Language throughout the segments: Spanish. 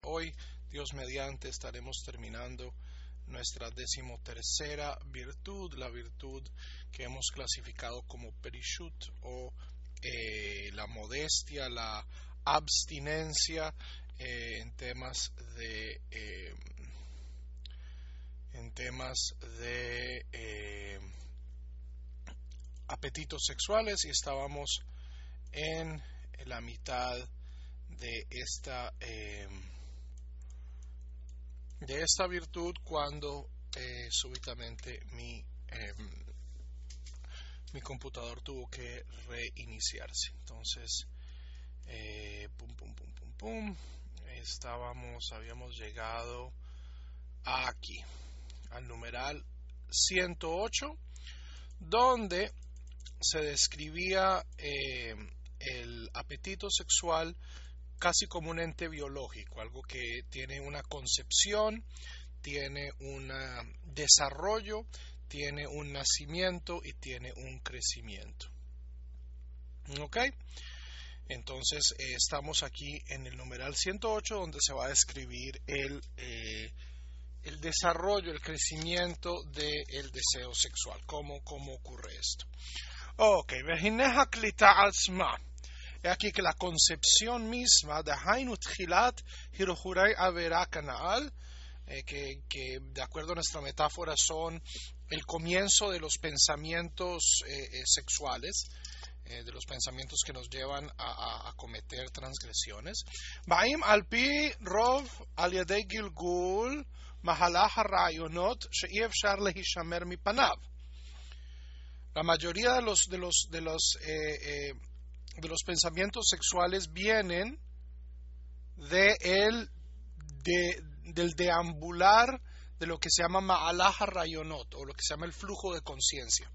Hoy, Dios mediante, estaremos terminando nuestra 13ª virtud, la virtud que hemos clasificado como perishut o la modestia, la abstinencia en temas de apetitos sexuales, y estábamos en la mitad de esta virtud cuando súbitamente mi computador tuvo que reiniciarse. Entonces habíamos llegado aquí al numeral 108, donde se describía el apetito sexual casi como un ente biológico, algo que tiene una concepción, tiene un desarrollo, tiene un nacimiento y tiene un crecimiento. ¿Ok? Entonces estamos aquí en el numeral 108, donde se va a describir el desarrollo, el crecimiento del deseo sexual. ¿Cómo ocurre esto? Ok, vejineja klita alzma. He aquí que la concepción misma de Hainut Hilat Hirohuray Avera Kanaal, que de acuerdo a nuestra metáfora son el comienzo de los pensamientos sexuales, de los pensamientos que nos llevan a cometer transgresiones. Baim alpi rov al yadei gilgul mahalah harayonot she'i efshar lehishamer mipanav. La mayoría de los pensamientos sexuales vienen del deambular de lo que se llama Ma'alah Rayonot, o lo que se llama el flujo de conciencia,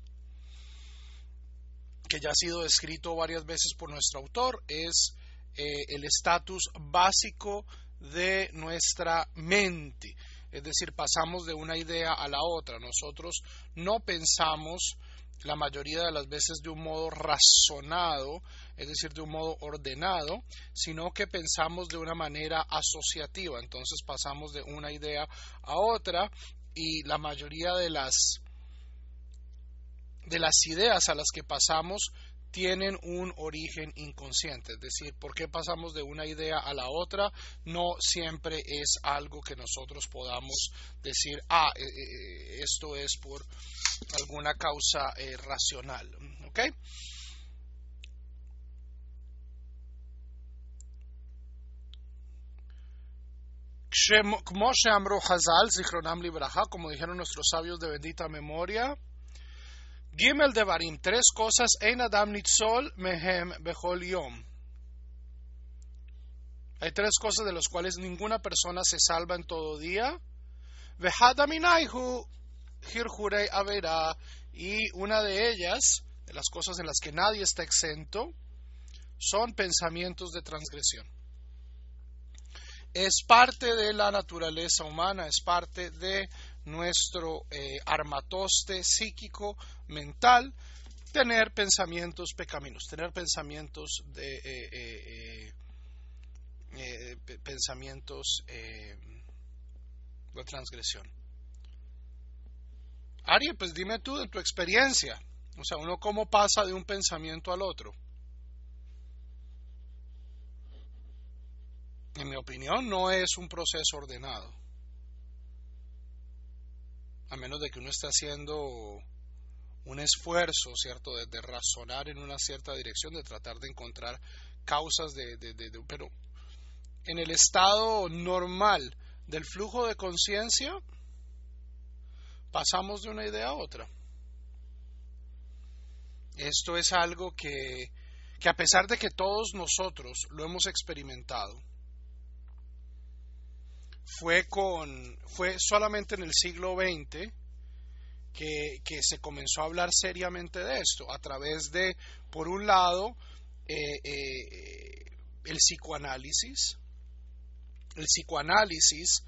que ya ha sido descrito varias veces por nuestro autor. Es el estatus básico de nuestra mente, es decir, pasamos de una idea a la otra. Nosotros no pensamos la mayoría de las veces de un modo razonado, es decir, de un modo ordenado, sino que pensamos de una manera asociativa. Entonces pasamos de una idea a otra, y la mayoría de las ideas a las que pasamos tienen un origen inconsciente. Es decir, ¿por qué pasamos de una idea a la otra? No siempre es algo que nosotros podamos decir, esto es por alguna causa racional. ¿Ok? Como she'amru Hazal, zichronam libraja, como dijeron nuestros sabios de bendita memoria, Gimel Devarim, 3 cosas, Ein Adam Nitzol Mehem Bechol Yom. Hay 3 cosas de las cuales ninguna persona se salva en todo día. Vehadaminaihu Hirhurei Avera, y una de ellas, de las cosas en las que nadie está exento, son pensamientos de transgresión. Es parte de la naturaleza humana, es parte de nuestro armatoste psíquico, mental, tener pensamientos pecaminosos, tener pensamientos de transgresión. Ari, pues dime tú de tu experiencia, o sea, uno cómo pasa de un pensamiento al otro. En mi opinión, no es un proceso ordenado, a menos de que uno esté haciendo un esfuerzo, ¿cierto?, de razonar en una cierta dirección, de tratar de encontrar causas pero en el estado normal del flujo de conciencia, pasamos de una idea a otra. Esto es algo que a pesar de que todos nosotros lo hemos experimentado, fue solamente en el siglo XX que se comenzó a hablar seriamente de esto, a través de, por un lado, el psicoanálisis. El psicoanálisis,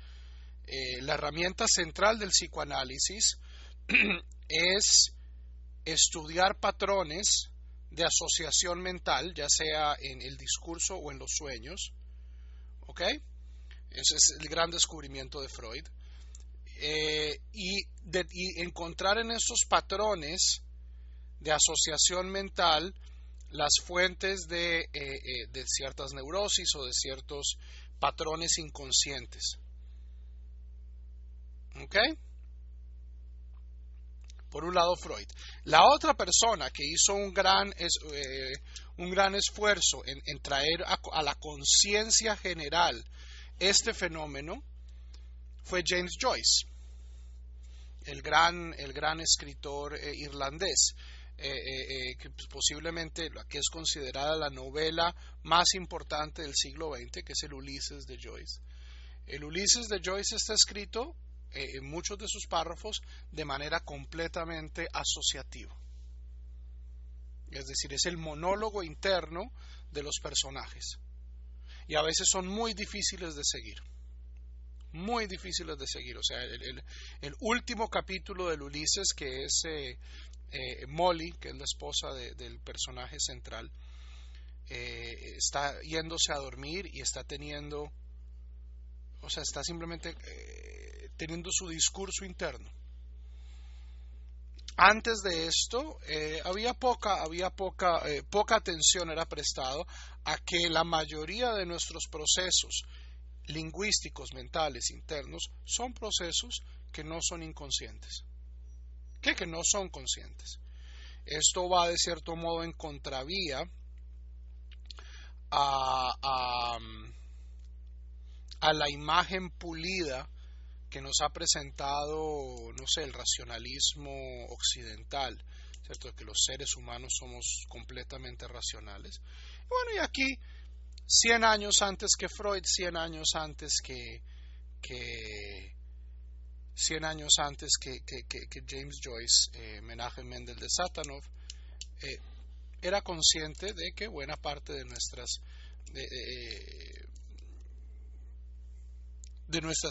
la herramienta central del psicoanálisis es estudiar patrones de asociación mental, ya sea en el discurso o en los sueños, ¿ok? Ese es el gran descubrimiento de Freud. Y encontrar en esos patrones de asociación mental las fuentes de ciertas neurosis o de ciertos patrones inconscientes. ¿Ok? Por un lado Freud. La otra persona que hizo un gran esfuerzo en traer a la conciencia general este fenómeno fue James Joyce, el gran escritor irlandés, que posiblemente la que es considerada la novela más importante del siglo XX, que es el Ulises de Joyce. El Ulises de Joyce está escrito en muchos de sus párrafos de manera completamente asociativa. Es decir, es el monólogo interno de los personajes. Y a veces son muy difíciles de seguir. Muy difíciles de seguir. O sea, el último capítulo del Ulises, que es Molly, que es la esposa del personaje central, está yéndose a dormir y está teniendo, o sea, está simplemente teniendo su discurso interno. Antes de esto, poca atención era prestado a que la mayoría de nuestros procesos lingüísticos, mentales, internos, son procesos que no son inconscientes, que no son conscientes. Esto va de cierto modo en contravía a la imagen pulida que nos ha presentado, no sé, el racionalismo occidental, ¿cierto? Que los seres humanos somos completamente racionales. Y bueno, y aquí 100 años antes que Freud, 100 años antes que James Joyce, Menachem Mendel de Satanov, era consciente de que buena parte de nuestras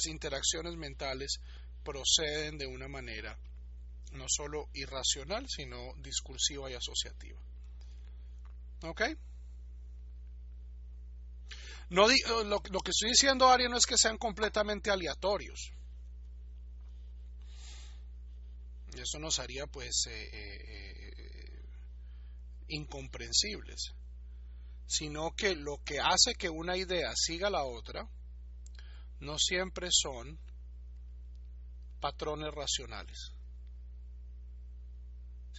interacciones mentales proceden de una manera no solo irracional, sino discursiva y asociativa. ¿Ok? Lo que estoy diciendo, Ari, no es que sean completamente aleatorios. Eso nos haría, pues, incomprensibles. Sino que lo que hace que una idea siga la otra no siempre son patrones racionales.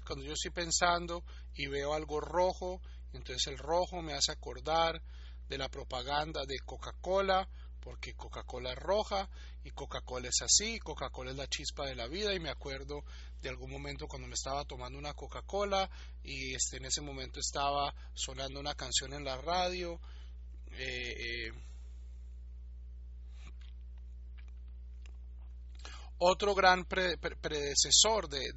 Cuando yo estoy pensando y veo algo rojo, entonces el rojo me hace acordar de la propaganda de Coca-Cola, porque Coca-Cola es roja y Coca-Cola es así, Coca-Cola es la chispa de la vida, y me acuerdo de algún momento cuando me estaba tomando una Coca-Cola y en ese momento estaba sonando una canción en la radio. Otro gran predecesor de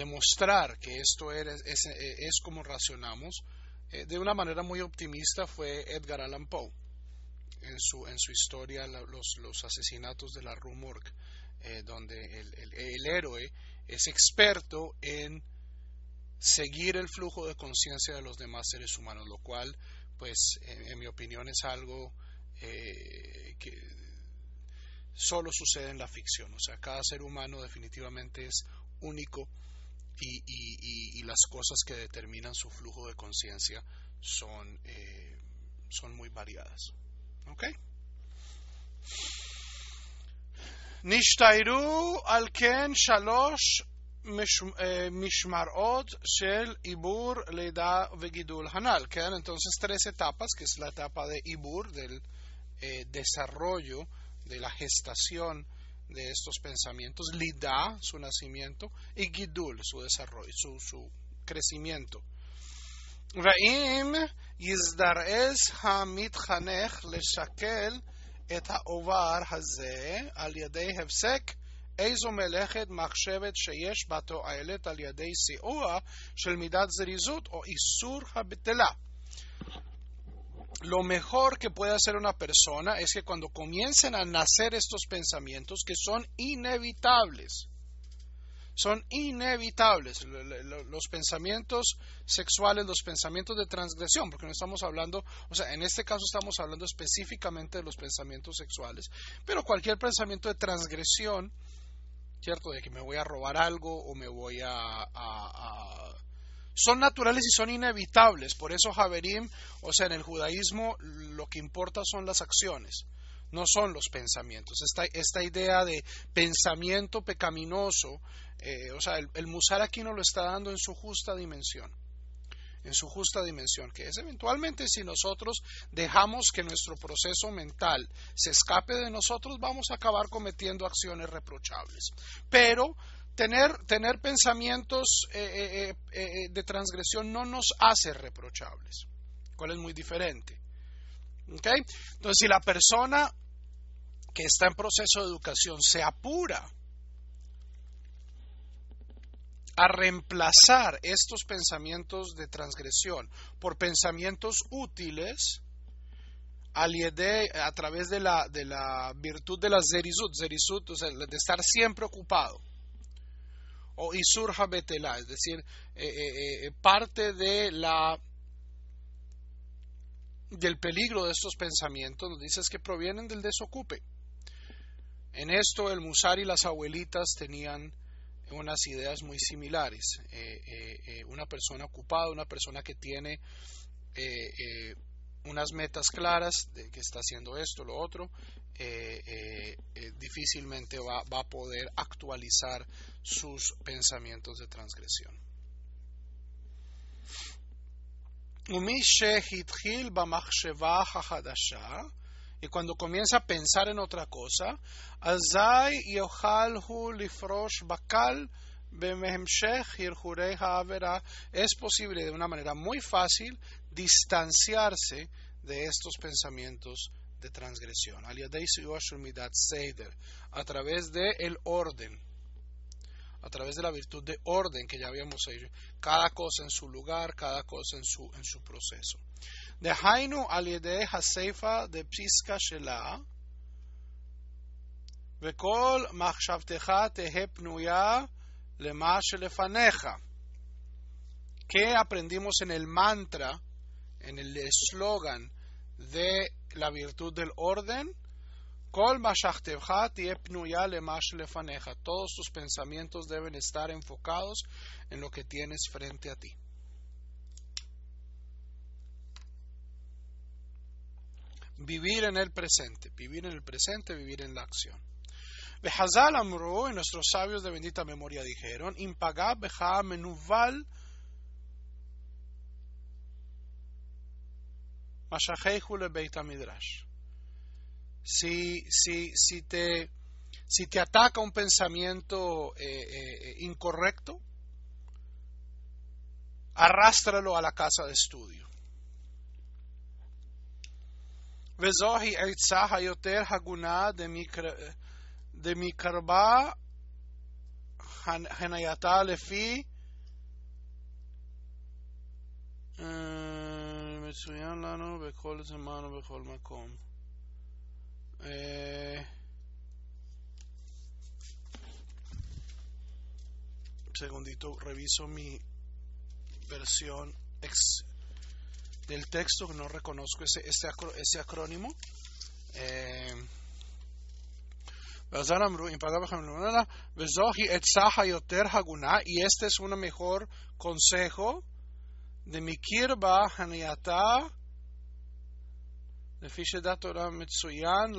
mostrar que esto es como racionamos, de una manera muy optimista, fue Edgar Allan Poe en su historia los asesinatos de la Rue Morgue, donde el héroe es experto en seguir el flujo de conciencia de los demás seres humanos, lo cual, pues, en mi opinión, es algo que solo sucede en la ficción. O sea, cada ser humano definitivamente es único y las cosas que determinan su flujo de conciencia son muy variadas. ¿Ok? נשתיירו על כן 3 משמרות של עיבור, לידה וגידול הנ"ל. Entonces 3 etapas, que es la etapa de Ibur, del desarrollo, de la gestación de estos pensamientos, Lida, su nacimiento, y Gidul, su desarrollo, su crecimiento. ואם יזדרז המתחנך לשקל את העובר הזה על ידי הפסק איזו מלאכת מחשבת שיש בה תועלת על ידי סיוע של מידת זריזות או איסור הבטלה. Lo mejor que puede hacer una persona es que cuando comiencen a nacer estos pensamientos, que son inevitables, son inevitables. Los pensamientos sexuales, los pensamientos de transgresión, porque no estamos hablando, o sea, en este caso estamos hablando específicamente de los pensamientos sexuales, pero cualquier pensamiento de transgresión, ¿cierto? De que me voy a robar algo o me voy son naturales y son inevitables. Por eso Haverim, o sea, en el judaísmo lo que importa son las acciones, no son los pensamientos. Esta idea de pensamiento pecaminoso, o sea, el Musar aquí nos lo está dando en su justa dimensión. En su justa dimensión, que es eventualmente si nosotros dejamos que nuestro proceso mental se escape de nosotros, vamos a acabar cometiendo acciones reprochables. Pero tener pensamientos de transgresión no nos hace reprochables, cual es muy diferente. ¿Okay? Entonces, si la persona que está en proceso de educación se apura a reemplazar estos pensamientos de transgresión por pensamientos útiles, a través de la virtud de la zerizut, o sea, de estar siempre ocupado, o isur habetelá, es decir, parte del peligro de estos pensamientos, nos dice que provienen del desocupe. En esto el Musar y las abuelitas tenían unas ideas muy similares. Una persona ocupada, una persona que tiene unas metas claras de que está haciendo esto, lo otro, difícilmente va a poder actualizar sus pensamientos de transgresión. Y cuando comienza a pensar en otra cosa, es posible de una manera muy fácil distanciarse de estos pensamientos de transgresión, a través del orden, a través de la virtud de orden que ya habíamos dicho, cada cosa en su lugar, cada cosa en su proceso. דהיינו על ידי הסיפה דפסקה שלה, וכל מחשבתך תהא פנויה למה שלפניך. ¿Qué aprendimos en el mantra, en el eslogan de la virtud del orden? כל מחשבתך תהא פנויה למה שלפניך. Todos tus pensamientos deben estar enfocados en lo que tienes frente a ti. Vivir en el presente, vivir en la acción. Behazal amru, y nuestros sabios de bendita memoria dijeron, impagab beja menuval mashacheihu le beit midrash. Si te ataca un pensamiento incorrecto, arrástralo a la casa de estudio. וזוהי עצה היותר הגונה דמקרבה הנייתה לפי מצוין לנו בכל זמן ובכל מקום. Segundito, reviso mi versión del texto, que no reconozco ese acrónimo. Y este es un mejor consejo de mi kirba haniyata לפי שדעת תורה מצוין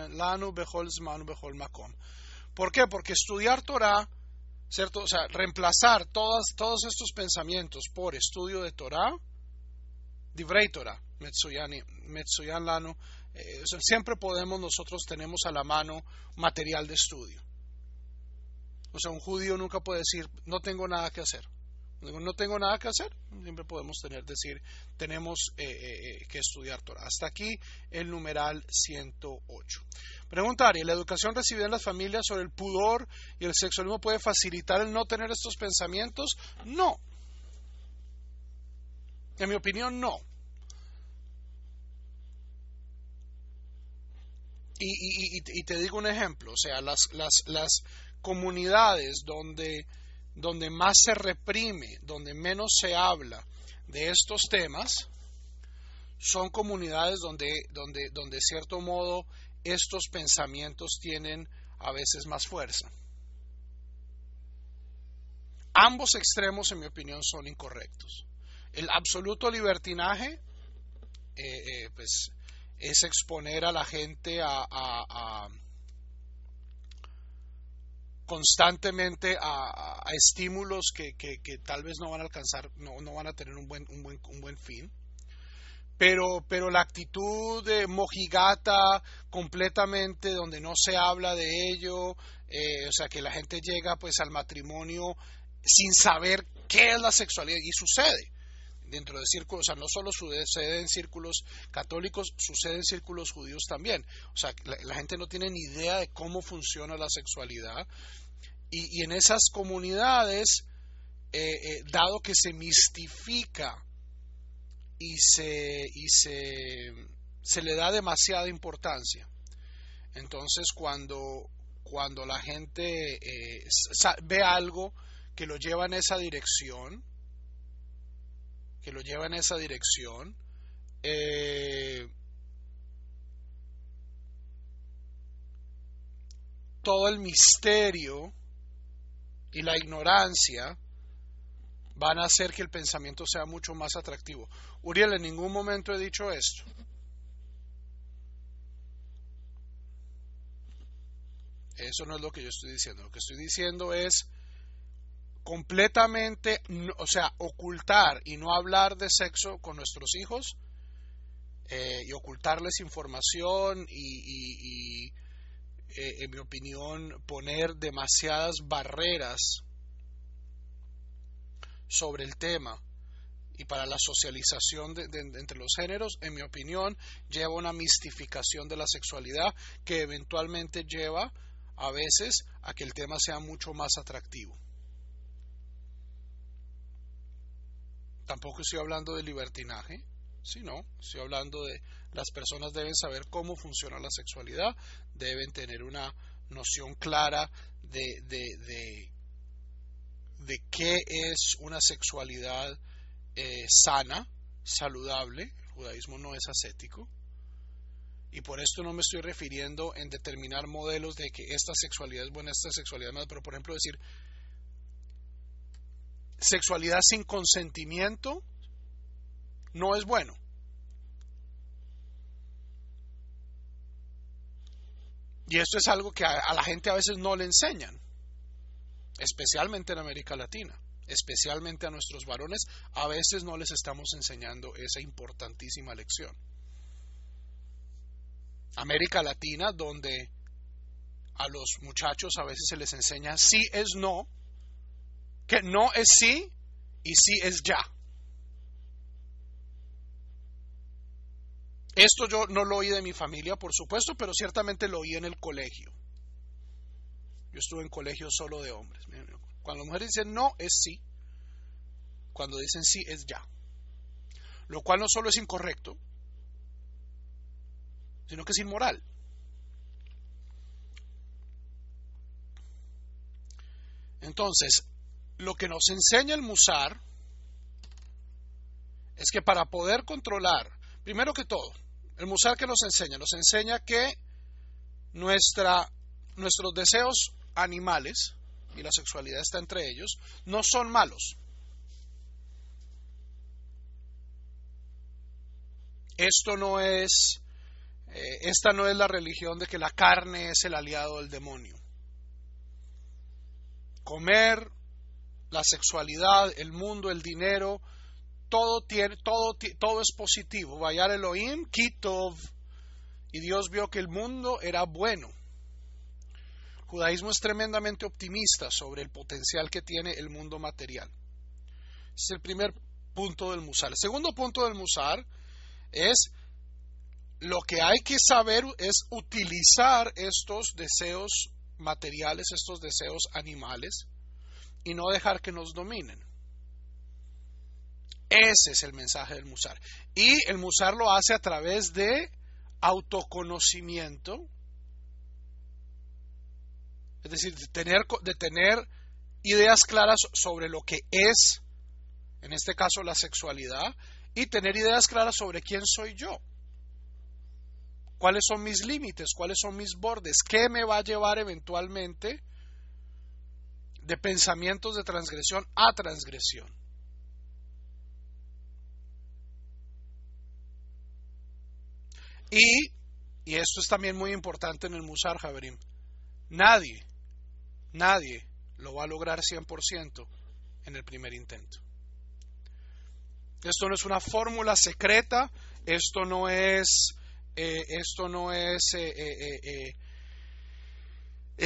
לנו בכל זמן ובכל מקום. ¿Por qué? Porque estudiar Torah, ¿cierto? O sea, reemplazar todos estos pensamientos por estudio de Torah, Divrei Torah, Metsuyan Lanu, siempre tenemos a la mano material de estudio. O sea, un judío nunca puede decir, no tengo nada que hacer. No tengo nada que hacer, siempre podemos tenemos que estudiar Torah. Hasta aquí el numeral 108. Pregunta Ari, ¿la educación recibida en las familias sobre el pudor y el sexualismo puede facilitar el no tener estos pensamientos? No. En mi opinión, no. Y te digo un ejemplo, o sea, comunidades donde más se reprime, donde menos se habla de estos temas, son comunidades donde de cierto modo estos pensamientos tienen a veces más fuerza. Ambos extremos, en mi opinión, son incorrectos. El absoluto libertinaje pues es exponer a la gente a constantemente a estímulos que tal vez no van a alcanzar, no van a tener un buen fin. Pero la actitud de mojigata completamente, donde no se habla de ello, o sea, que la gente llega pues al matrimonio sin saber qué es la sexualidad, y sucede dentro de círculos, o sea, no solo sucede en círculos católicos, sucede en círculos judíos también. O sea, la gente no tiene ni idea de cómo funciona la sexualidad, y en esas comunidades, dado que se mistifica y se le da demasiada importancia, entonces cuando la gente ve algo que lo lleva en esa dirección, todo el misterio y la ignorancia van a hacer que el pensamiento sea mucho más atractivo. Uriel, en ningún momento he dicho esto. Eso no es lo que yo estoy diciendo. Lo que estoy diciendo es completamente, o sea, ocultar y no hablar de sexo con nuestros hijos, y ocultarles información y en mi opinión, poner demasiadas barreras sobre el tema y para la socialización entre los géneros, en mi opinión, lleva una mistificación de la sexualidad que eventualmente lleva a veces a que el tema sea mucho más atractivo. Tampoco estoy hablando de libertinaje, sino estoy hablando de las personas deben saber cómo funciona la sexualidad, deben tener una noción clara de qué es una sexualidad sana, saludable. El judaísmo no es ascético, y por esto no me estoy refiriendo en determinar modelos de que esta sexualidad es buena, esta sexualidad no, pero por ejemplo decir sexualidad sin consentimiento no es bueno. Y esto es algo que a la gente a veces no le enseñan, especialmente en América Latina, especialmente a nuestros varones, a veces no les estamos enseñando esa importantísima lección. América Latina, donde a los muchachos a veces se les enseña sí es no, que no es sí y sí es ya. Esto yo no lo oí de mi familia, por supuesto, pero ciertamente lo oí en el colegio. Yo estuve en colegio solo de hombres. Cuando las mujeres dicen no, es sí. Cuando dicen sí, es ya. Lo cual no solo es incorrecto, sino que es inmoral. Entonces, lo que nos enseña el Musar es que para poder controlar, primero que todo, el Musar que nos enseña que nuestros deseos animales, y la sexualidad está entre ellos, no son malos. Esta no es la religión de que la carne es el aliado del demonio. Comer, la sexualidad, el mundo, el dinero, todo es positivo. Vayar Elohim, Kitov, y Dios vio que el mundo era bueno. El judaísmo es tremendamente optimista sobre el potencial que tiene el mundo material. Ese es el primer punto del Musar. El segundo punto del Musar es lo que hay que saber es utilizar estos deseos materiales, estos deseos animales, y no dejar que nos dominen. Ese es el mensaje del Musar. Y el Musar lo hace a través de autoconocimiento Es decir, de tener ideas claras sobre lo que es, en este caso, la sexualidad, y tener ideas claras sobre quién soy yo. ¿Cuáles son mis límites? ¿Cuáles son mis bordes? ¿Qué me va a llevar eventualmente de pensamientos de transgresión a transgresión? Y esto es también muy importante en el Musar, Javerim, nadie lo va a lograr 100% en el primer intento. Esto no es una fórmula secreta, esto no es el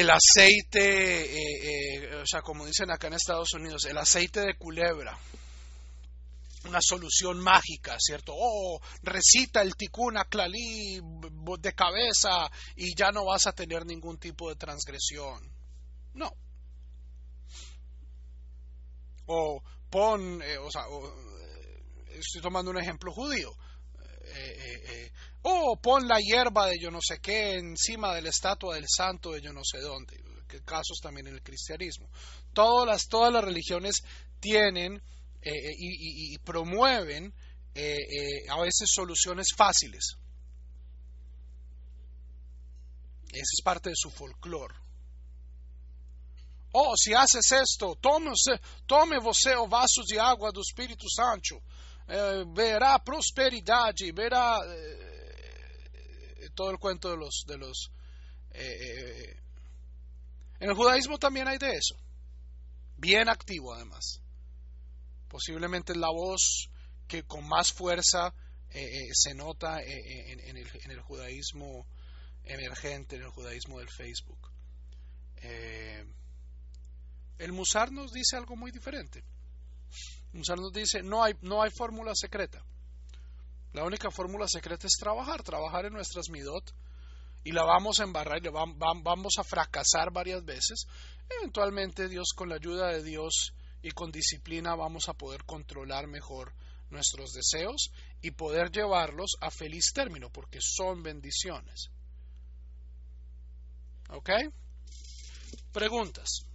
aceite, o sea, como dicen acá en Estados Unidos, el aceite de culebra, una solución mágica, ¿cierto? Recita el Tikkun HaKlali de cabeza y ya no vas a tener ningún tipo de transgresión. No. Estoy tomando un ejemplo judío. Pon la hierba de yo no sé qué encima de la estatua del santo de yo no sé dónde. Casos también en el cristianismo. Todas las religiones tienen y promueven a veces soluciones fáciles. Esa es parte de su folclore. Si haces esto, tome você o vaso de agua do Espírito Santo, verá prosperidad y verá todo el cuento de los en el judaísmo también hay de eso, bien activo además. Posiblemente es la voz que con más fuerza se nota en el judaísmo emergente, en el judaísmo del Facebook. El Musar nos dice algo muy diferente. El Musar nos dice, no hay fórmula secreta. La única fórmula secreta es trabajar en nuestras midot, y la vamos a embarrar y vamos a fracasar varias veces. Eventualmente Dios, con la ayuda de Dios y con disciplina, vamos a poder controlar mejor nuestros deseos y poder llevarlos a feliz término, porque son bendiciones. ¿Ok? Preguntas.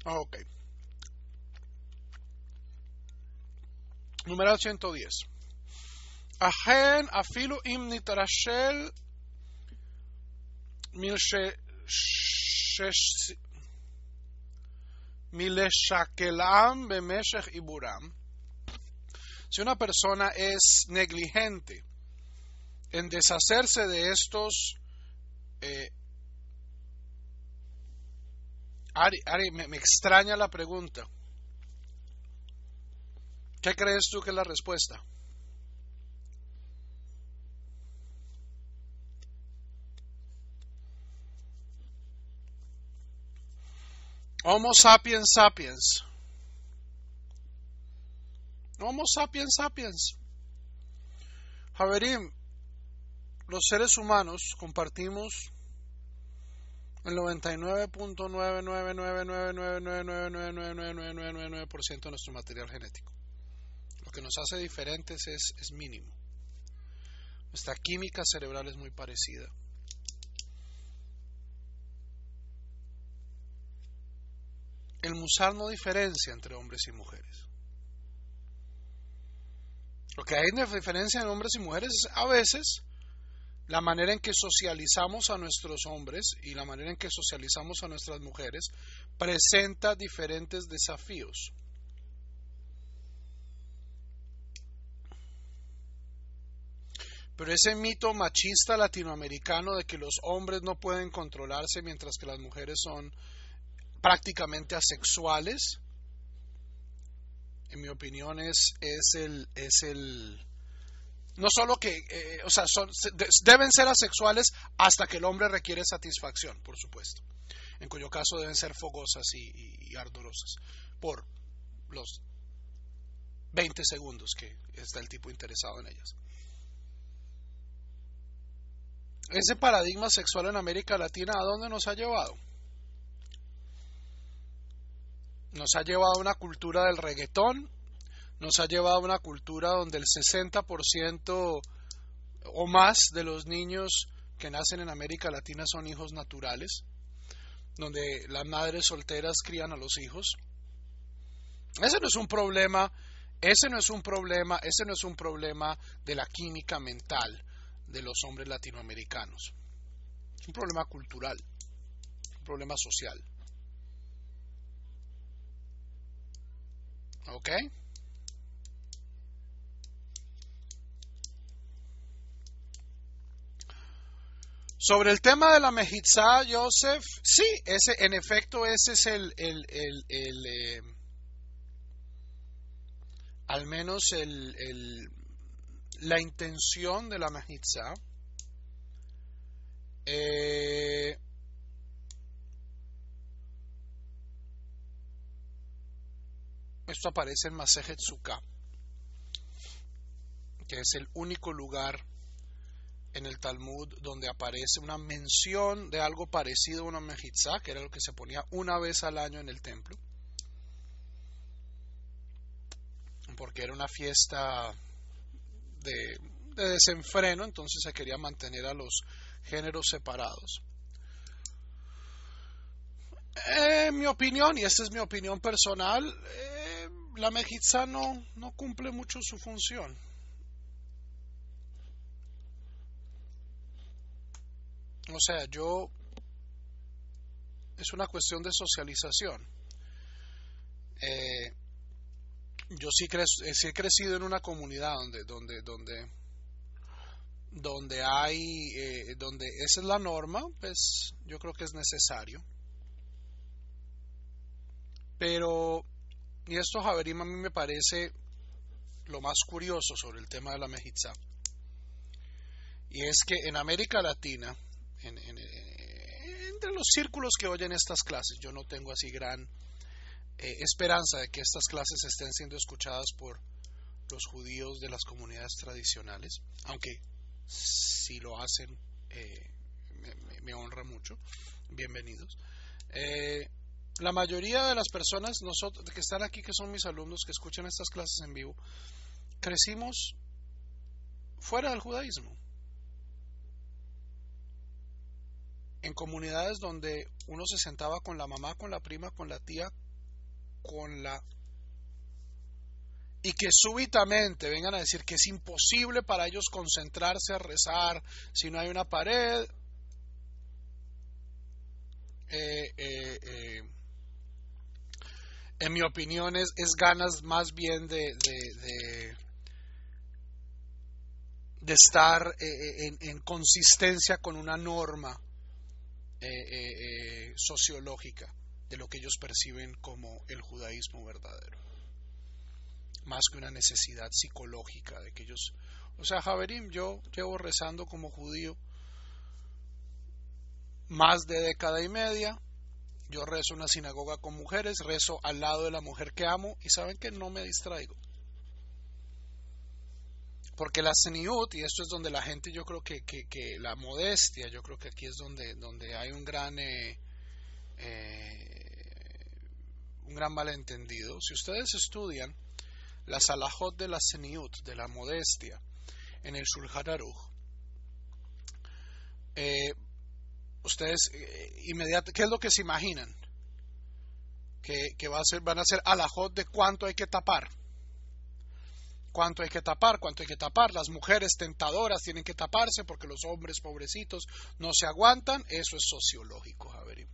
Ok. Numeral 110. Achen afilu im nitarashel mileshakelam bemeshech iburam. Si una persona es negligente en deshacerse de estos Ari, me extraña la pregunta. ¿Qué crees tú que es la respuesta? Homo sapiens sapiens. Homo sapiens sapiens. Javerim, los seres humanos compartimos el 99.99999999999% de nuestro material genético. Lo que nos hace diferentes es mínimo. Nuestra química cerebral es muy parecida. El Musar no diferencia entre hombres y mujeres. Lo que hay de diferencia en hombres y mujeres es a veces la manera en que socializamos a nuestros hombres y la manera en que socializamos a nuestras mujeres presenta diferentes desafíos. Pero ese mito machista latinoamericano de que los hombres no pueden controlarse mientras que las mujeres son prácticamente asexuales, en mi opinión es el no solo que, deben ser asexuales hasta que el hombre requiere satisfacción, por supuesto, en cuyo caso deben ser fogosas y ardorosas, por los 20 segundos que está el tipo interesado en ellas. Ese paradigma sexual en América Latina, ¿a dónde nos ha llevado? Nos ha llevado a una cultura del reggaetón, nos ha llevado a una cultura donde el 60% o más de los niños que nacen en América Latina son hijos naturales, donde las madres solteras crían a los hijos. Ese no es un problema de la química mental de los hombres latinoamericanos. Es un problema cultural, un problema social. ¿Ok? Sobre el tema de la Mejitzá, Joseph, sí, en efecto, ese es al menos la intención de la Mejitzá. Esto aparece en Masejet Sukkah, que es el único lugar en el Talmud donde aparece una mención de algo parecido a una Mejitzá, que era lo que se ponía una vez al año en el templo, porque era una fiesta de desenfreno, entonces se quería mantener a los géneros separados. En mi opinión, y esta es mi opinión personal, la Mejitzá no cumple mucho su función. O sea, es una cuestión de socialización. Yo sí he crecido en una comunidad donde esa es la norma, pues yo creo que es necesario. Pero, y esto, Javerim, a mí me parece lo más curioso sobre el tema de la Mejitzá, y es que en América Latina, entre los círculos que oyen estas clases, yo no tengo así gran esperanza de que estas clases estén siendo escuchadas por los judíos de las comunidades tradicionales, aunque si lo hacen me honra mucho, bienvenidos. La mayoría de las personas que están aquí, que son mis alumnos, que escuchan estas clases en vivo, crecimos fuera del judaísmo, en comunidades donde uno se sentaba con la mamá, con la prima, con la tía, y que súbitamente vengan a decir que es imposible para ellos concentrarse a rezar si no hay una pared. En mi opinión es ganas más bien de estar en consistencia con una norma sociológica de lo que ellos perciben como el judaísmo verdadero, más que una necesidad psicológica de que ellos, o sea, Javerim, yo llevo rezando como judío más de década y media. Yo rezo en una sinagoga con mujeres, rezo al lado de la mujer que amo, y saben que no me distraigo, porque la tzniut, y esto es donde la gente, yo creo que la modestia, yo creo que aquí es donde hay un gran malentendido. Si ustedes estudian las halajot de la tzniut, de la modestia, en el Shulchan Aruch, ustedes ¿qué es lo que se imaginan? Que van a ser halajot de cuánto hay que tapar. Cuánto hay que tapar. Las mujeres tentadoras tienen que taparse porque los hombres pobrecitos no se aguantan. Eso es sociológico, Javerim.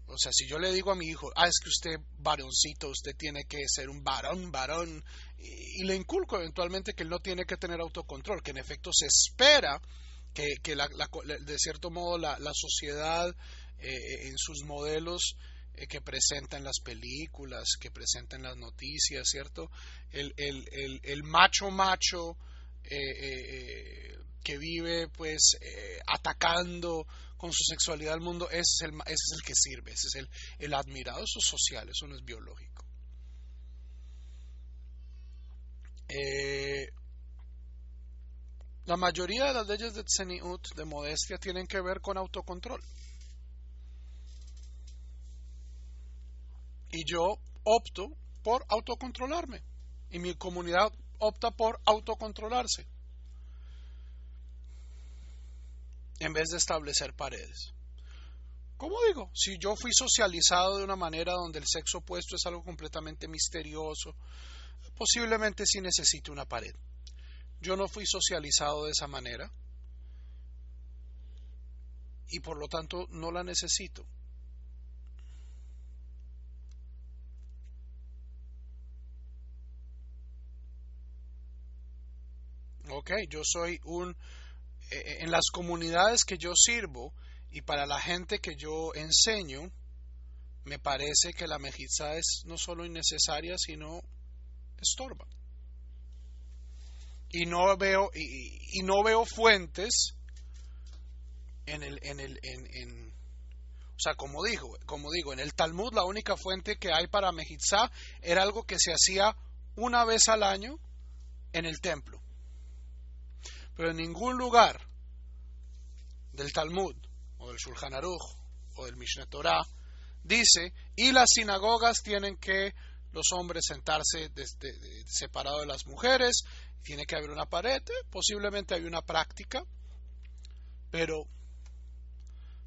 O sea, si yo le digo a mi hijo, es que usted, varoncito, usted tiene que ser un varón, y le inculco eventualmente que él no tiene que tener autocontrol, que en efecto se espera que de cierto modo la sociedad en sus modelos que presenta en las películas, que presenta en las noticias, ¿cierto? El macho que vive pues atacando con su sexualidad al mundo, ese es el que sirve, ese es el admirado. Eso es social, eso no es biológico. La mayoría de las leyes de tzeniut, de modestia, tienen que ver con autocontrol. Y yo opto por autocontrolarme. Y mi comunidad opta por autocontrolarse. En vez de establecer paredes. Como digo, si yo fui socializado de una manera donde el sexo opuesto es algo completamente misterioso, posiblemente sí necesite una pared. Yo no fui socializado de esa manera y por lo tanto no la necesito. Ok, yo soy en las comunidades que yo sirvo y para la gente que yo enseño, me parece que la mejizá es no solo innecesaria, sino estorba. Y no veo fuentes o sea, como digo, en el Talmud la única fuente que hay para mejizá era algo que se hacía una vez al año en el templo. Pero en ningún lugar del Talmud o del Shulchan Aruch o del Mishneh Torah dice, y las sinagogas tienen que los hombres sentarse separado de las mujeres, tiene que haber una pared, posiblemente hay una práctica, pero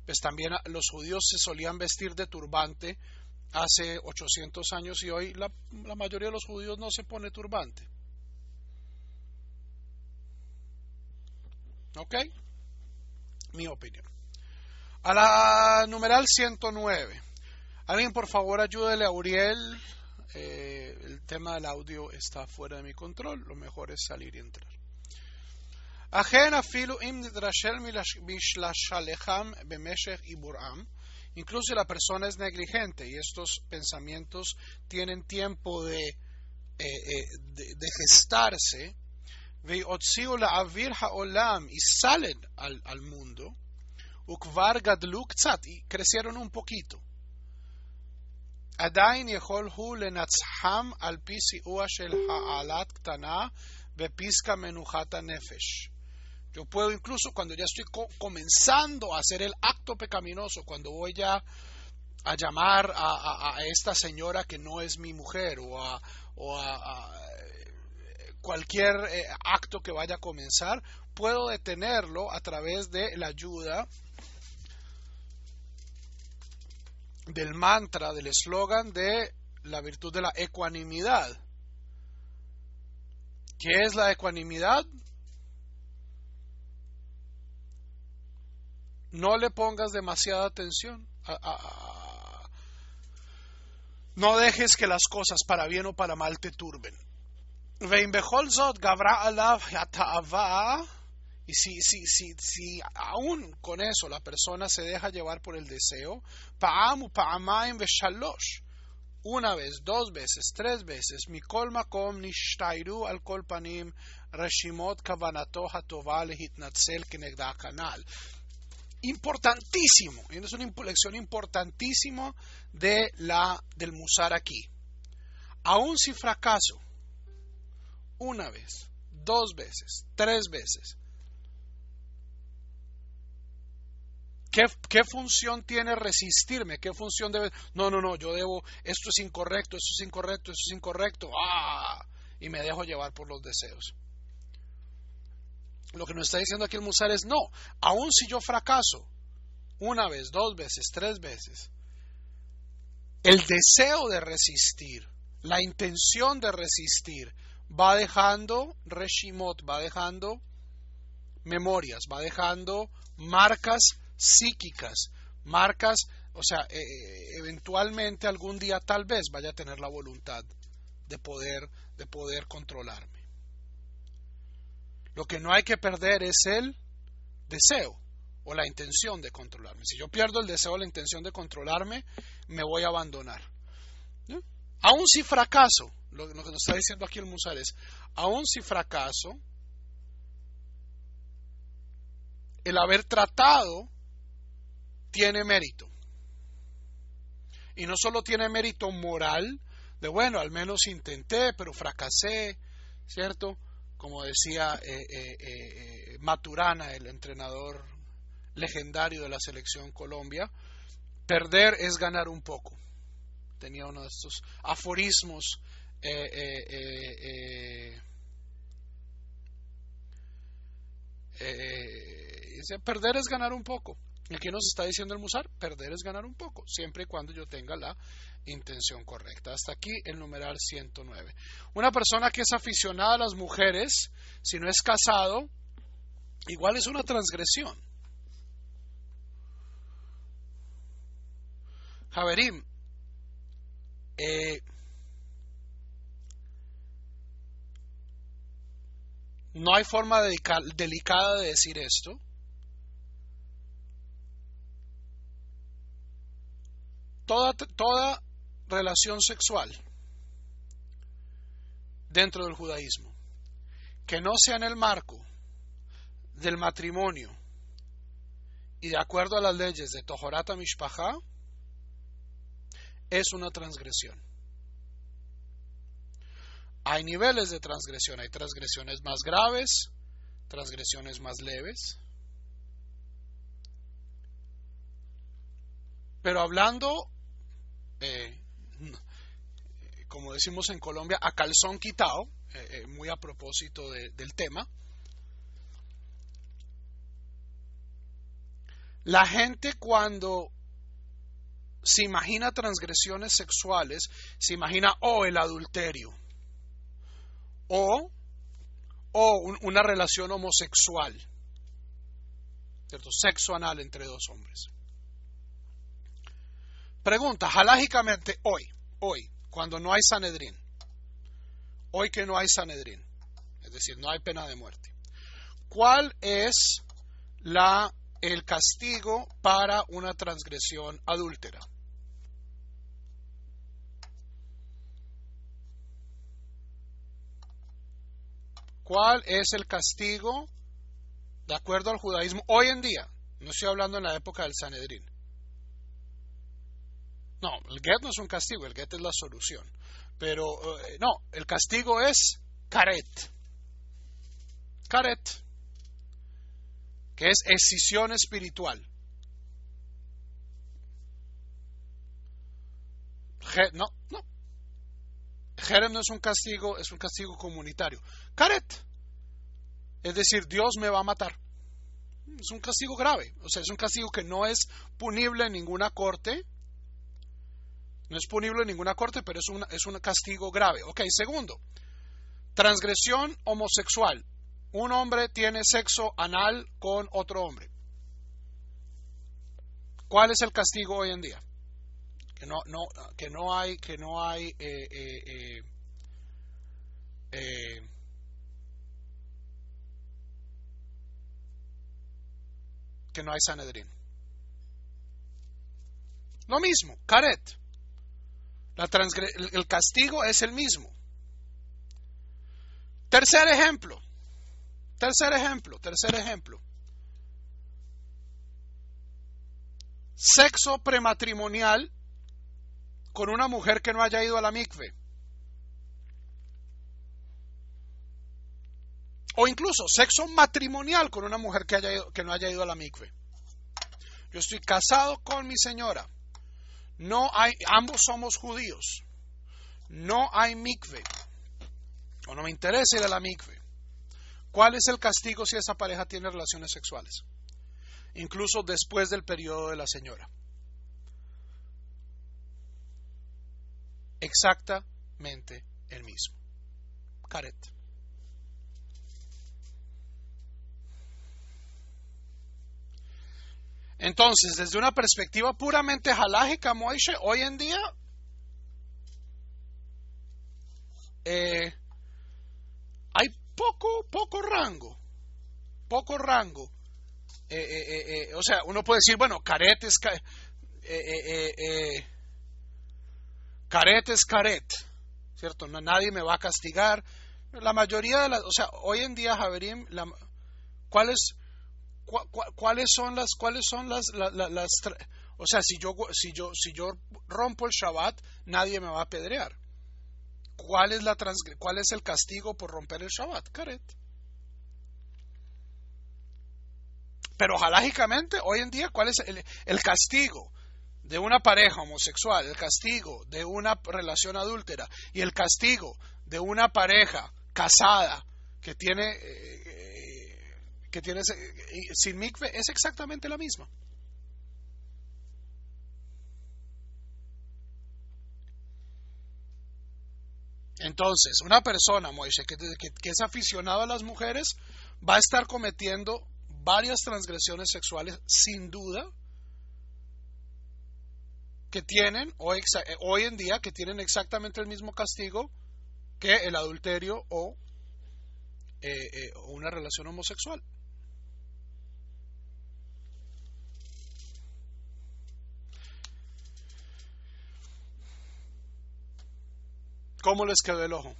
pues también los judíos se solían vestir de turbante hace 800 años y hoy la mayoría de los judíos no se pone turbante. ¿Ok? Mi opinión. A la numeral 109. Alguien por favor ayúdele a Uriel. El tema del audio está fuera de mi control. Lo mejor es salir y entrar. Incluso si la persona es negligente y estos pensamientos tienen tiempo de gestarse, y salen al mundo, y crecieron un poquito. עדיין יכול הוא לנצחם על פי סיוע של העלאת קטנה בפסקה מנוחת הנפש. Yo puedo incluso cuando ya estoy comenzando a hacer el acto pecaminoso, cuando voy a llamar a esta señora que no es mi mujer o a cualquier acto que vaya a comenzar, puedo detenerlo a través de la ayuda del mantra, del eslogan de la virtud de la ecuanimidad. ¿Qué es la ecuanimidad? No le pongas demasiada atención. No dejes que las cosas para bien o para mal te turben. Vein bechol zot gavra alav hata'ava. Y si aún con eso la persona se deja llevar por el deseo, pa'amu pa'amayim veshalosh, una vez, dos veces, tres veces, mikol makom nishtairu al kol panim reshimot kavanato hatova lehitnatzel kenegda kanal. Importantísimo, es una lección importantísima del musar aquí. Aún si fracaso, una vez, dos veces, tres veces, ¿qué función tiene resistirme? ¿Qué función debe? No, yo debo, esto es incorrecto, y me dejo llevar por los deseos. Lo que nos está diciendo aquí el musar es no, aun si yo fracaso una vez, dos veces, tres veces, el deseo de resistir, la intención de resistir, va dejando reshimot, va dejando memorias, va dejando marcas psíquicas, marcas, o sea, eventualmente algún día tal vez vaya a tener la voluntad de poder controlarme. Lo que no hay que perder es el deseo o la intención de controlarme. Si yo pierdo el deseo o la intención de controlarme, me voy a abandonar. ¿Sí? Aún si fracaso, lo que nos está diciendo aquí el musar es, aún si fracaso, el haber tratado tiene mérito. Y no solo tiene mérito moral, de bueno, al menos intenté, pero fracasé, ¿cierto? Como decía Maturana, el entrenador legendario de la selección Colombia, perder es ganar un poco. Tenía uno de estos aforismos dice, perder es ganar un poco. ¿Y aquí nos está diciendo el Musar? Perder es ganar un poco, siempre y cuando yo tenga la intención correcta. Hasta aquí el numeral 109. Una persona que es aficionada a las mujeres, si no es casado, igual es una transgresión. Javerim, no hay forma delicada de decir esto. Toda relación sexual dentro del judaísmo que no sea en el marco del matrimonio y de acuerdo a las leyes de Tohorat HaMishpachá es una transgresión. Hay niveles de transgresión, hay transgresiones más graves, transgresiones más leves. Pero hablando, como decimos en Colombia, a calzón quitado, muy a propósito del tema, la gente cuando se imagina transgresiones sexuales, se imagina el adulterio, o una relación homosexual, ¿cierto? Sexo anal entre dos hombres. Pregunta, halágicamente hoy, cuando no hay Sanedrín, hoy que no hay Sanedrín, es decir, no hay pena de muerte, ¿cuál es el castigo para una transgresión adúltera? ¿Cuál es el castigo de acuerdo al judaísmo hoy en día? No estoy hablando en la época del Sanedrín. No, el get no es un castigo, el get es la solución. Pero no, el castigo es karet. Karet, que es escisión espiritual. No. Jerem no es un castigo, es un castigo comunitario. Karet, es decir, Dios me va a matar. Es un castigo grave, o sea, es un castigo que no es punible en ninguna corte. No es punible en ninguna corte, pero es un castigo grave. Ok, segundo, transgresión homosexual. Un hombre tiene sexo anal con otro hombre. ¿Cuál es el castigo hoy en día? Que no hay que no hay Sanedrín. Lo mismo, karet. El castigo es el mismo. Tercer ejemplo. Sexo prematrimonial con una mujer que no haya ido a la mikve. O incluso sexo matrimonial con una mujer que no haya ido a la mikve. Yo estoy casado con mi señora. Ambos somos judíos. No hay mikve. O no me interesa ir a la mikve. ¿Cuál es el castigo si esa pareja tiene relaciones sexuales? Incluso después del periodo de la señora. Exactamente el mismo. Karet. Entonces, desde una perspectiva puramente halágica, Moishe, hoy en día hay poco rango. O sea, uno puede decir, bueno, karet es karet, ¿cierto? Nadie me va a castigar. La mayoría de o sea, hoy en día, Javerim, ¿cuáles son las, o sea, si yo rompo el Shabbat, nadie me va a apedrear? ¿Cuál es el castigo por romper el Shabbat? Karet. Pero halajicamente, hoy en día, ¿cuál es el castigo de una pareja homosexual, el castigo de una relación adúltera y el castigo de una pareja casada que tiene sin mikve? Es exactamente la misma. Entonces, una persona, Moishe, que es aficionado a las mujeres, va a estar cometiendo varias transgresiones sexuales, sin duda, que tienen hoy en día, que tienen exactamente el mismo castigo que el adulterio o una relación homosexual. ¿Cómo les quedó el ojo?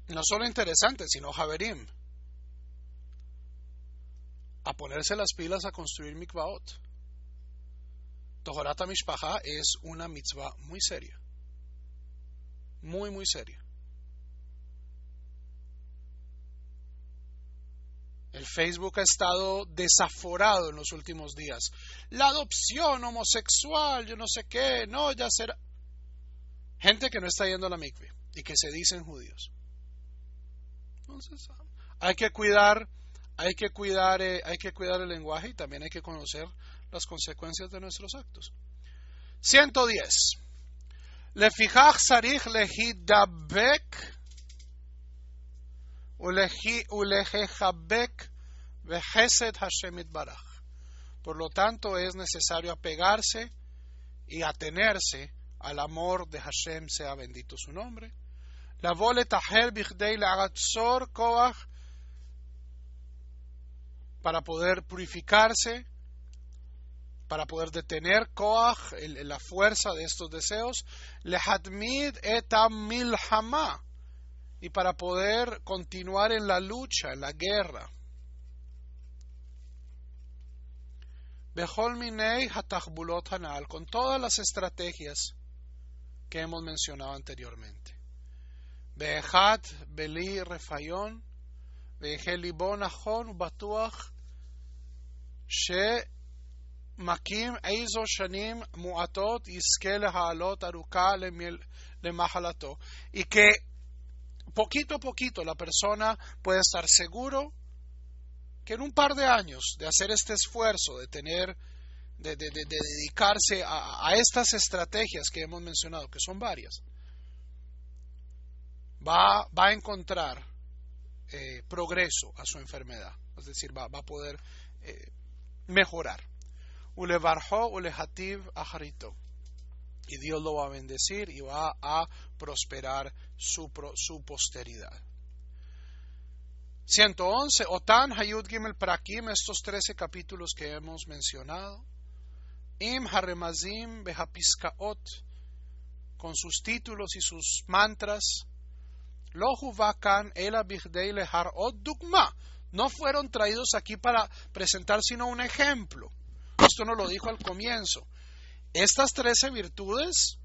No solo interesante, sino Javerim, a ponerse las pilas a construir mikvaot. Tohorat HaMishpacha es una mitzvah muy seria. Muy, muy seria. El Facebook ha estado desaforado en los últimos días. La adopción homosexual, yo no sé qué, no, ya será. Gente que no está yendo a la mikve y que se dicen judíos. Entonces, hay que cuidar el lenguaje y también hay que conocer las consecuencias de nuestros actos. 110. Lefichach sarich lehidabek ulehechabek vechesed Hashem itbarach. Por lo tanto, es necesario apegarse y atenerse al amor de Hashem, sea bendito su nombre. Lavo letaher bichdei le'atzor koach, para poder purificarse, para poder detener koach, la fuerza de estos deseos. Lehadmid etam milhama, y para poder continuar en la lucha, en la guerra. Bechol minei hatachbulot hanal, con todas las estrategias que hemos mencionado anteriormente. Be'echat beli refayon, be'echel libo nachon ubatuach, she makim eizo shanim mu'atot yizke leha'alot aruka lemahalato. Y que poquito a poquito la persona puede estar seguro que en un par de años de hacer este esfuerzo, de dedicarse a estas estrategias que hemos mencionado, que son varias, va a encontrar progreso a su enfermedad, es decir, va a poder mejorar. Ulevarjo ulehativ acharito, y Dios lo va a bendecir y va a prosperar su posteridad. 111. Otan Hayud Gimel Prakim, estos 13 capítulos que hemos mencionado. Im Haremazim Behapiskaot, con sus títulos y sus mantras. Lo Huvakan Ela Bichdei Leharot Dugma, no fueron traídos aquí para presentar sino un ejemplo. Esto nos lo dijo al comienzo. Estas 13 virtudes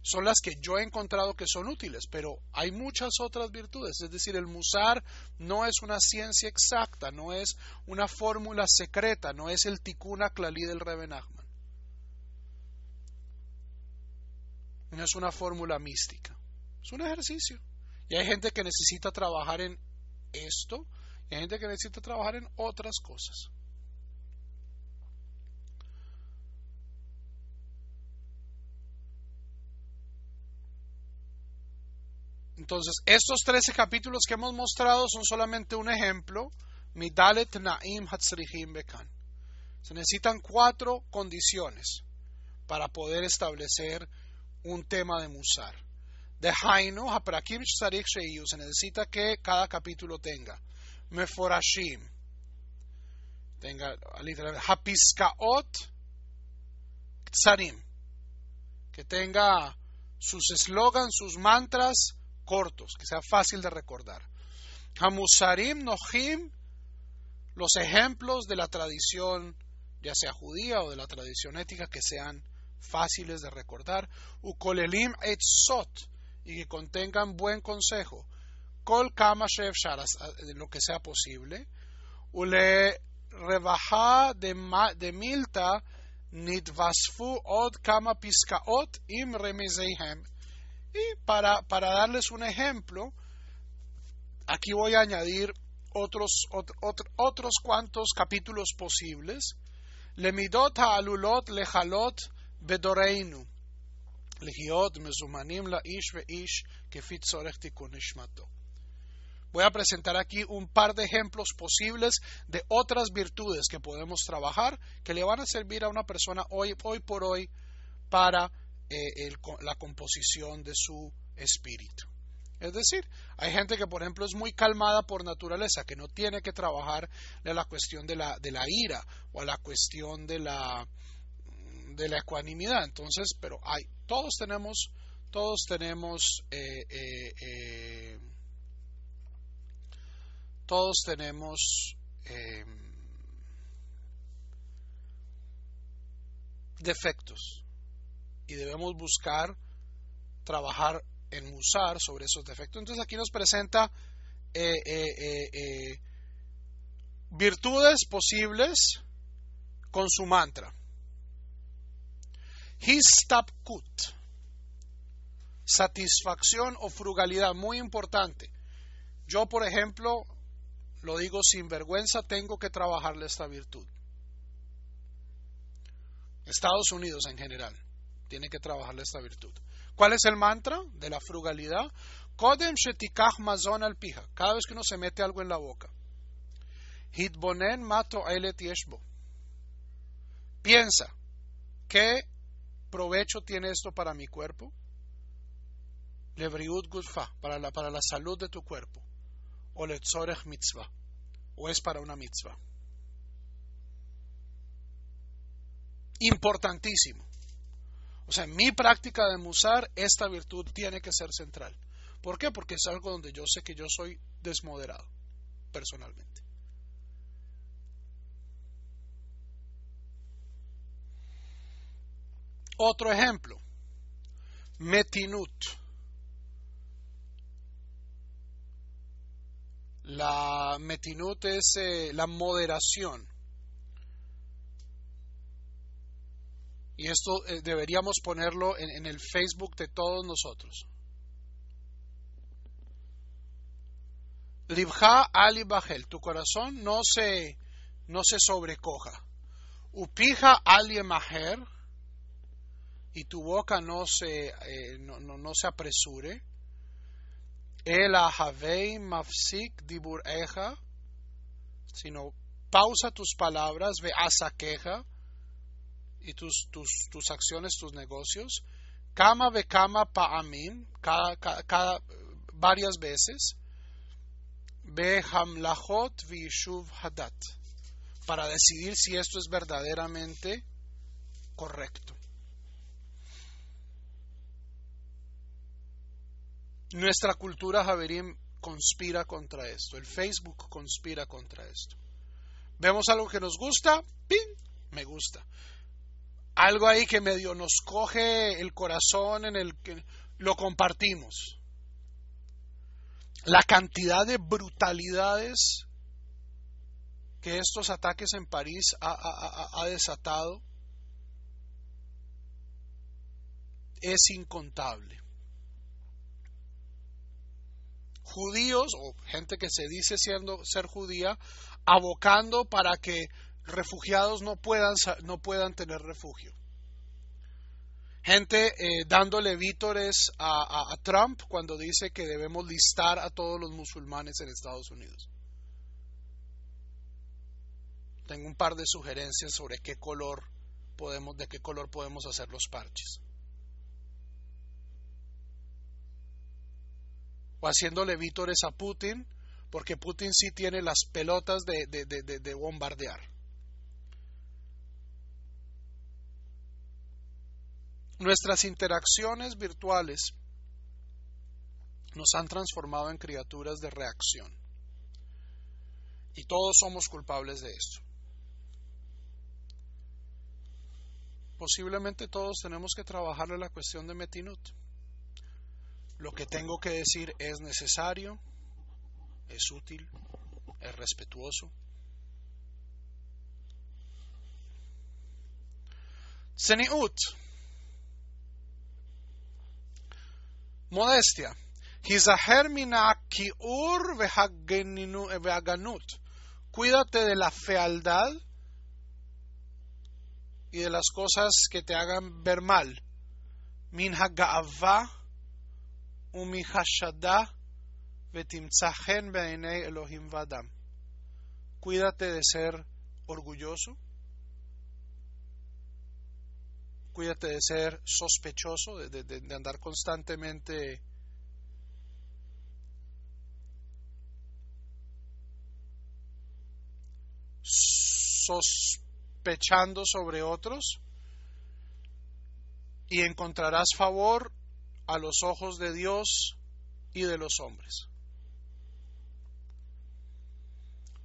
son las que yo he encontrado que son útiles, pero hay muchas otras virtudes. Es decir, el musar no es una ciencia exacta, no es una fórmula secreta, no es el tikkun haklali del Rebbe Nachman. No es una fórmula mística, es un ejercicio. Y hay gente que necesita trabajar en esto, y hay gente que necesita trabajar en otras cosas. Entonces, estos 13 capítulos que hemos mostrado son solamente un ejemplo. Midalet Naim Hatzrichim Bekan. Se necesitan 4 condiciones para poder establecer un tema de Musar. De Hainu, Haprakim Shtarich Sheiyu, se necesita que cada capítulo tenga Meforashim, tenga literalmente Hapiskaot Tzarim, que tenga sus eslogans, sus mantras cortos, que sea fácil de recordar. Hamusarim Nohim, los ejemplos de la tradición, ya sea judía o de la tradición ética, que sean fáciles de recordar. Ukolelim etzot, y que contengan buen consejo. Kol kama sheefshar, lo que sea posible. Ule rebaja de milta nitvasfu od kama piskaot im remizeihem. Y para darles un ejemplo, aquí voy a añadir otros cuantos capítulos posibles. Lemidot ha'alulot lechalot bedoreinu. Lehiot mezumanim la ish ve ish kefit tzorech tikun nishmato. Voy a presentar aquí un par de ejemplos posibles de otras virtudes que podemos trabajar, que le van a servir a una persona hoy por hoy para la composición de su espíritu. Es decir, hay gente que, por ejemplo, es muy calmada por naturaleza, que no tiene que trabajar en la cuestión de la ira o a la cuestión de la ecuanimidad. Entonces, pero todos tenemos defectos y debemos buscar trabajar en musar sobre esos defectos. Entonces aquí nos presenta virtudes posibles con su mantra. Histapkut, satisfacción o frugalidad, muy importante. Yo, por ejemplo, lo digo sin vergüenza, tengo que trabajarle esta virtud. Estados Unidos en general tiene que trabajarle esta virtud. ¿Cuál es el mantra de la frugalidad? Kodem shetikach mazon al pija. Cada vez que uno se mete algo en la boca. Hitbonen mato elet yeshbo. Piensa, ¿qué provecho tiene esto para mi cuerpo? Lebriut gudfa, para la salud de tu cuerpo. O letzorech mitzvah, o es para una mitzvah. Importantísimo. O sea, en mi práctica de musar, esta virtud tiene que ser central. ¿Por qué? Porque es algo donde yo sé que yo soy desmoderado, personalmente. Otro ejemplo, metinut. La metinut es la moderación. Y esto deberíamos ponerlo en el Facebook de todos nosotros. Libja ali bajel, tu corazón no se sobrecoja. Upija ali maher, y tu boca no se apresure. El ahavei mafsik dibur eja, sino pausa tus palabras, ve asaqueja, y tus acciones, tus negocios. Kama ve kama pa'amim, cada varias veces. Ve hamlachot v'yishuv hadat, para decidir si esto es verdaderamente correcto. Nuestra cultura Haverim conspira contra esto. El Facebook conspira contra esto. Vemos algo que nos gusta, ¡ping!, me gusta. Algo ahí que medio nos coge el corazón, en el que lo compartimos. La cantidad de brutalidades que estos ataques en París ha desatado es incontable. Judíos o gente que se dice ser judía abocando para que refugiados no puedan tener refugio. Gente dándole vítores a Trump cuando dice que debemos listar a todos los musulmanes en Estados Unidos. Tengo un par de sugerencias sobre de qué color podemos hacer los parches. O haciéndole vítores a Putin, porque Putin sí tiene las pelotas de bombardear. Nuestras interacciones virtuales nos han transformado en criaturas de reacción. Y todos somos culpables de esto. Posiblemente todos tenemos que trabajarle la cuestión de Metinut. Lo que tengo que decir es necesario, es útil, es respetuoso. Tzeniut, modestia. Hizaher mina kiur vehaganut. Cuídate de la fealdad y de las cosas que te hagan ver mal. Min haga'ava umin hashada vetimtzahen beinei Elohim vadam. Cuídate de ser orgulloso. Cuídate de ser sospechoso, de andar constantemente sospechando sobre otros, y encontrarás favor a los ojos de Dios y de los hombres.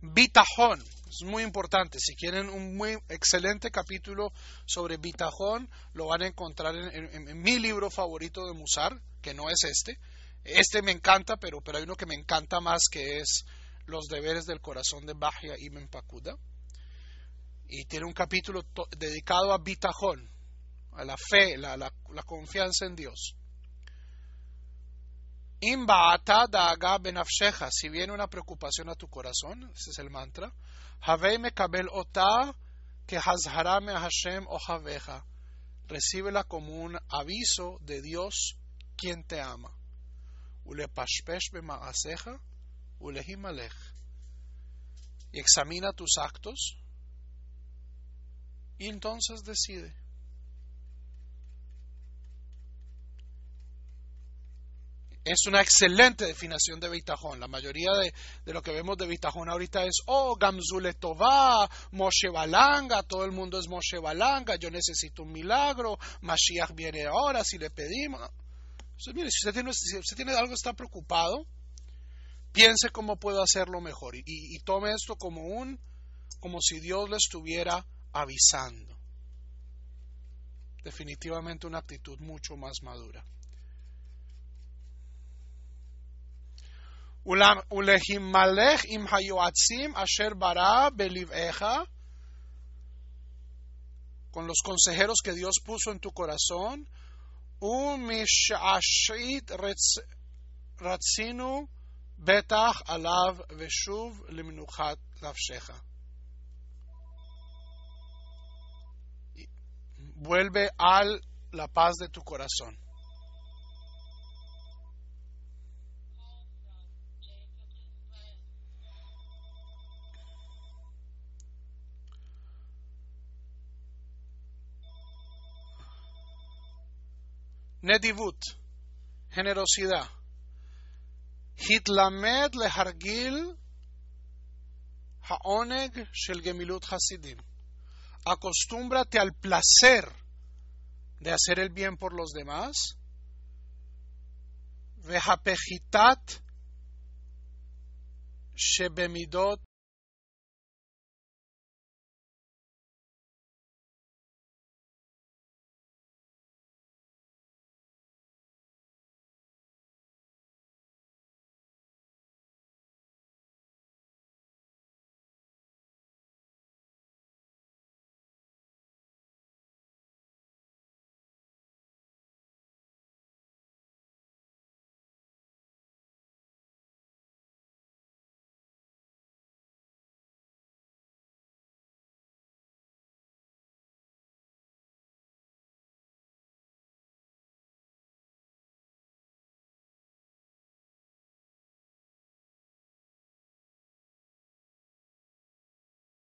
Bitajón, es muy importante. Si quieren un muy excelente capítulo sobre bitajón, lo van a encontrar en mi libro favorito de Musar, que no es este. Este me encanta, pero hay uno que me encanta más, que es Los deberes del corazón de Bahya Ibn Pakuda. Y tiene un capítulo dedicado a bitajón, a la fe, la confianza en Dios. Im ba'ata da'aga benafshecha, si viene una preocupación a tu corazón, ese es el mantra, havei mekabel ota que hazhara me Hashem ojaveja, recíbela como un aviso de Dios, quien te ama. Ule pashpesh bema'aseja, ulehimalech, y examina tus actos, y entonces decide. Es una excelente definición de bitajón. La mayoría de lo que vemos de bitajón ahorita es, Gamzule Tová, Moshe Balanga, todo el mundo es Moshe Balanga, yo necesito un milagro, Mashiach viene ahora, si le pedimos. Entonces, mire, si usted tiene algo, está preocupado, piense cómo puedo hacerlo mejor y tome esto como si Dios le estuviera avisando. Definitivamente una actitud mucho más madura. Ulehimalech im hayoatzim asher bara beliv'echa, con los consejeros que Dios puso en tu corazón. Umishashit ratzinu betach alav veshuv liminuchat nafshecha. Vuelve a la paz de tu corazón. Nedivut, generosidad. Hitlamed lehargil haoneg shel gemilut hasidim. Acostúmbrate al placer de hacer el bien por los demás. Vehapechitat shebemidot